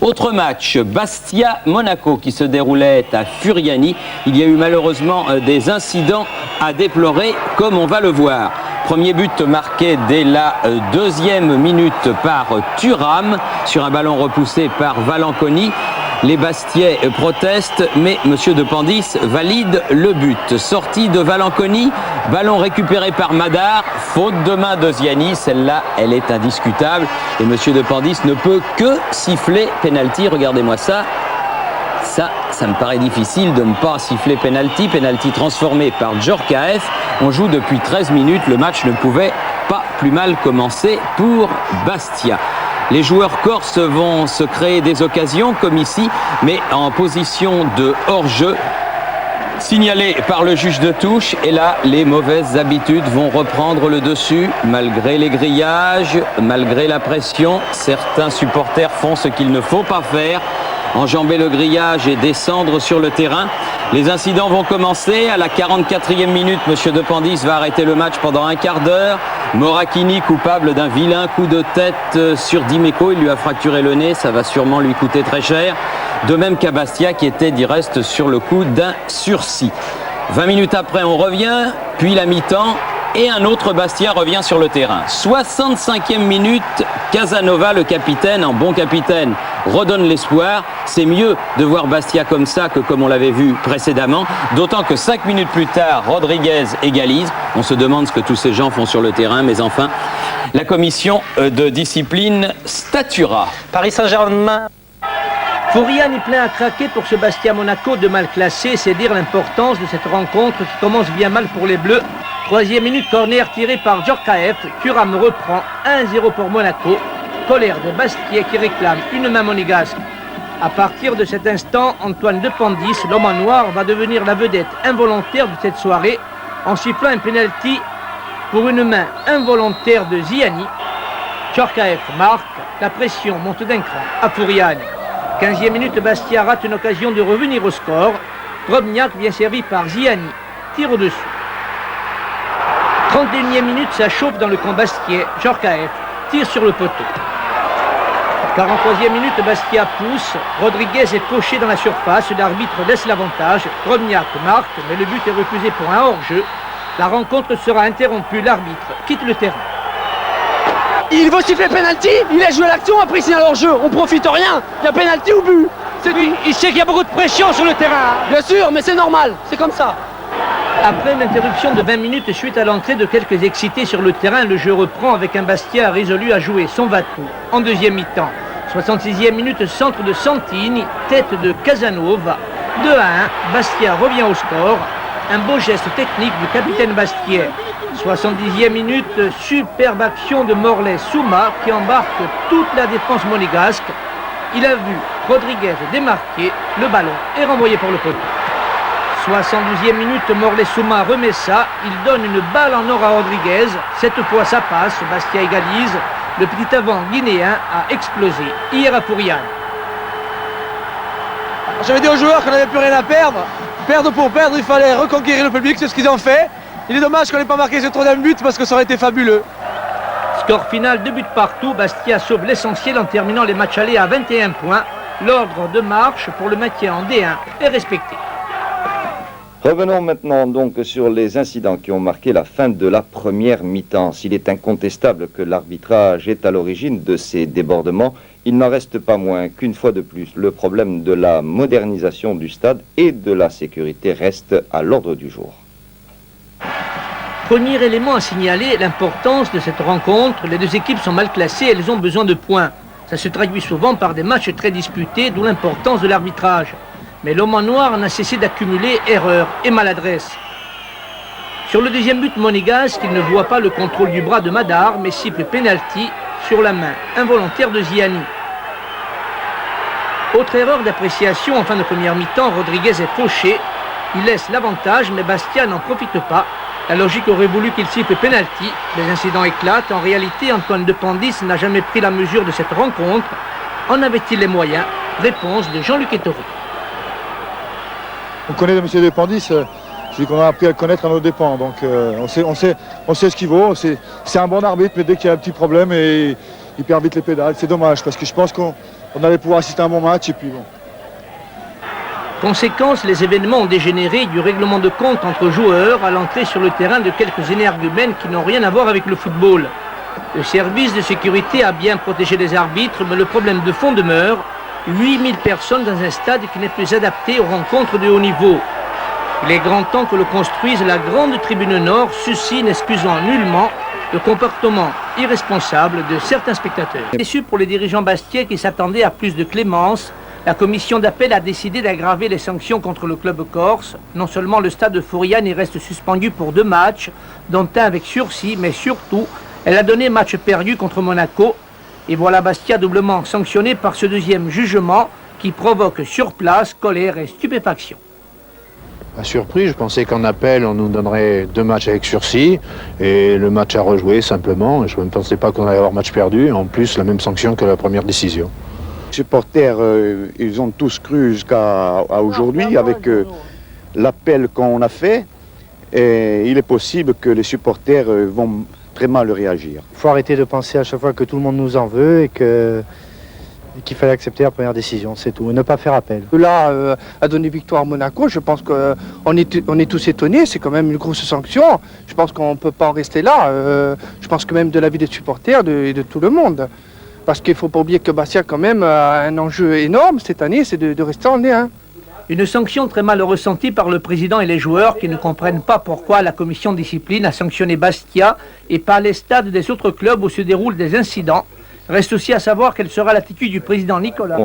Autre match, Bastia-Monaco qui se déroulait à Furiani. Il y a eu malheureusement des incidents à déplorer, comme on va le voir. Premier but marqué dès la 2e minute par Thuram sur un ballon repoussé par Valanconi. Les Bastiais protestent, mais M. Dependis valide le but. Sortie de Valanconi, ballon récupéré par Madar, faute de main de Ziani. Celle-là, elle est indiscutable. Et M. Dependis ne peut que siffler penalty. Regardez-moi ça. Ça me paraît difficile de ne pas siffler penalty. Penalty transformé par Djorkaeff. On joue depuis 13 minutes. Le match ne pouvait pas plus mal commencer pour Bastia. Les joueurs corses vont se créer des occasions comme ici, mais en position de hors-jeu, signalé par le juge de touche. Et là, les mauvaises habitudes vont reprendre le dessus, malgré les grillages, malgré la pression. Certains supporters font ce qu'il ne faut pas faire, enjamber le grillage et descendre sur le terrain. Les incidents vont commencer. À la 44e minute, M. Dependis va arrêter le match pendant un quart d'heure. Moracchini, coupable d'un vilain coup de tête sur Dimeco. Il lui a fracturé le nez, ça va sûrement lui coûter très cher. De même qu'à Bastia, qui était d'y reste sur le coup d'un sursis. 20 minutes après, on revient, puis la mi-temps. Et un autre Bastia revient sur le terrain. 65e minute, Casanova, le capitaine, en bon capitaine, redonne l'espoir. C'est mieux de voir Bastia comme ça que comme on l'avait vu précédemment. D'autant que 5 minutes plus tard, Rodriguez égalise. On se demande ce que tous ces gens font sur le terrain, mais enfin, la commission de discipline statuera. Paris Saint-Germain. Furiani plein à craquer pour ce Bastia-Monaco de mal classé. C'est dire l'importance de cette rencontre qui commence bien mal pour les Bleus. 3e minute, corner tiré par Djorkaeff. Thuram reprend 1-0 pour Monaco. Colère des Bastiais qui réclame une main monégasque. À partir de cet instant, Antoine Dependis, l'homme en noir, va devenir la vedette involontaire de cette soirée en sifflant un penalty pour une main involontaire de Ziani. Djorkaeff marque. La pression monte d'un cran à Furiani. 15e minute, Bastia rate une occasion de revenir au score. Drobniak bien servi par Ziani. Tire au-dessus. 31e minute, ça chauffe dans le camp bastiais. Djorkaeff tire sur le poteau. 43e minute, Bastia pousse. Rodriguez est coché dans la surface. L'arbitre laisse l'avantage. Drobniak marque, mais le but est refusé pour un hors-jeu. La rencontre sera interrompue. L'arbitre quitte le terrain. Il veut siffler penalty. Il a joué l'action, après il signale hors-jeu. On profite rien. Il y a penalty ou but. C'est lui. Il sait qu'il y a beaucoup de pression sur le terrain. Bien sûr, mais c'est normal. C'est comme ça. Après une interruption de 20 minutes suite à l'entrée de quelques excités sur le terrain, le jeu reprend avec un Bastia résolu à jouer son va-tout en deuxième mi-temps. 66e minute, centre de Santini, tête de Casanova. 2-1, Bastia revient au score. Un beau geste technique du capitaine Bastiais. 70e minute, superbe action de Morlaix Souma qui embarque toute la défense monégasque. Il a vu Rodriguez démarquer, le ballon est renvoyé pour le poteau. 72e minute, Morlaix Souma remet ça, il donne une balle en or à Rodriguez. Cette fois ça passe, Bastia égalise. Le petit avant guinéen a explosé hier à Furiani. J'avais dit aux joueurs qu'on n'avait plus rien à perdre. Perdre pour perdre, il fallait reconquérir le public, c'est ce qu'ils ont fait. Il est dommage qu'on n'ait pas marqué ce troisième but parce que ça aurait été fabuleux. Score final, 2 buts partout. Bastia sauve l'essentiel en terminant les matchs allés à 21 points. L'ordre de marche pour le maintien en D1 est respecté. Revenons maintenant donc sur les incidents qui ont marqué la fin de la première mi-temps. S'il est incontestable que l'arbitrage est à l'origine de ces débordements, il n'en reste pas moins qu'une fois de plus, le problème de la modernisation du stade et de la sécurité reste à l'ordre du jour. Premier élément à signaler, l'importance de cette rencontre. Les deux équipes sont mal classées, elles ont besoin de points. Ça se traduit souvent par des matchs très disputés, d'où l'importance de l'arbitrage. Mais l'homme en noir n'a cessé d'accumuler erreurs et maladresses. Sur le deuxième but monégasque, il ne voit pas le contrôle du bras de Madar, mais siffle penalty sur la main involontaire de Ziani. Autre erreur d'appréciation en fin de première mi-temps, Rodriguez est fauché. Il laisse l'avantage, mais Bastia n'en profite pas. La logique aurait voulu qu'il siffle penalty. Les incidents éclatent. En réalité, Antoine Dependis n'a jamais pris la mesure de cette rencontre. En avait-il les moyens? Réponse de Jean-Luc Etoro. On connaît M. Dependis, c'est qu'on a appris à le connaître à nos dépens. Donc on sait ce qu'il vaut. C'est un bon arbitre, mais dès qu'il y a un petit problème, il il perd vite les pédales. C'est dommage parce que je pense qu'on allait pouvoir assister à un bon match et puis bon. Conséquence, les événements ont dégénéré du règlement de compte entre joueurs à l'entrée sur le terrain de quelques énergumènes qui n'ont rien à voir avec le football. Le service de sécurité a bien protégé les arbitres, mais le problème de fond demeure. 8000 personnes dans un stade qui n'est plus adapté aux rencontres de haut niveau. Il est grand temps que l'on construise la grande tribune nord, ceci n'excusant nullement le comportement irresponsable de certains spectateurs. Déçu pour les dirigeants bastiais qui s'attendaient à plus de clémence, la commission d'appel a décidé d'aggraver les sanctions contre le club corse. Non seulement le stade de Fouriane y reste suspendu pour 2 matchs, dont un avec sursis, mais surtout, elle a donné match perdu contre Monaco. Et voilà Bastia doublement sanctionné par ce deuxième jugement qui provoque sur place colère et stupéfaction. Pas surpris, je pensais qu'en appel on nous donnerait 2 matchs avec sursis et le match à rejouer simplement. Je ne pensais pas qu'on allait avoir match perdu, en plus la même sanction que la première décision. Les supporters, ils ont tous cru jusqu'à aujourd'hui avec l'appel qu'on a fait. Et il est possible que les supporters vont très mal réagir. Il faut arrêter de penser à chaque fois que tout le monde nous en veut et qu'il fallait accepter la première décision, c'est tout, et ne pas faire appel. Là, a donné victoire à Monaco, je pense qu'on est tous étonnés, c'est quand même une grosse sanction. Je pense qu'on ne peut pas en rester là. Je pense que même de l'avis des supporters et de tout le monde. Parce qu'il ne faut pas oublier que Bastia quand même a un enjeu énorme cette année, c'est de rester en Ligue 1. Une sanction très mal ressentie par le président et les joueurs qui ne comprennent pas pourquoi la commission de discipline a sanctionné Bastia et pas les stades des autres clubs où se déroulent des incidents. Reste aussi à savoir quelle sera l'attitude du président Nicolas.